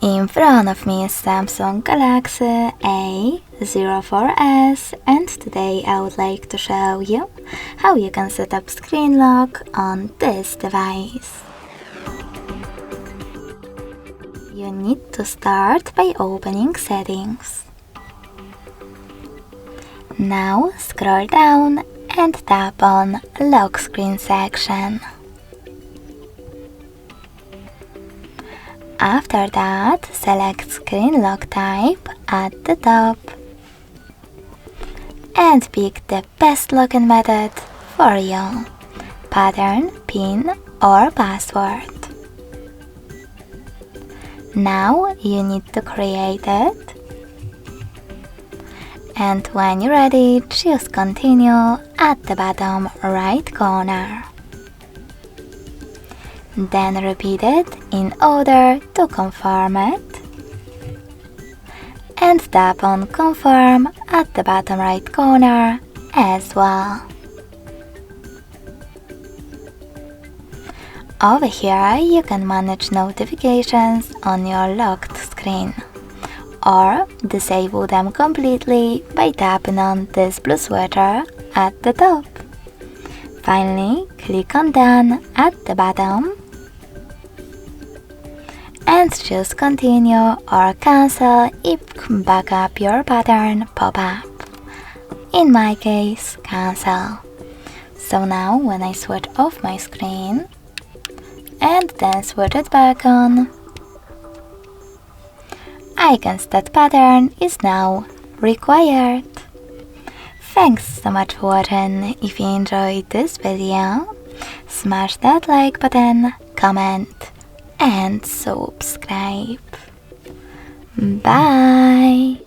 In front of me is Samsung Galaxy A04s, and today I would like to show you how you can set up screen lock on this device. You need to start by opening Settings. Now scroll down and tap on Lock Screen section. After that, select Screen Lock Type at the top and pick the best login method for you: pattern, PIN or password. Now you need to create it, and when you're ready, choose Continue at the bottom right corner. Then repeat it in order to confirm it, and tap on Confirm at the bottom right corner as well. Over here you can manage notifications on your locked screen, or disable them completely by tapping on this blue sweater at the top. Finally, click on Done at the bottom and choose Continue or Cancel if Backup Your Pattern pop-up. In my case, Cancel. So now when I switch off my screen and then switch it back on, icons that pattern is now required. Thanks so much for watching. If you enjoyed this video, smash that like button, comment and subscribe. Bye!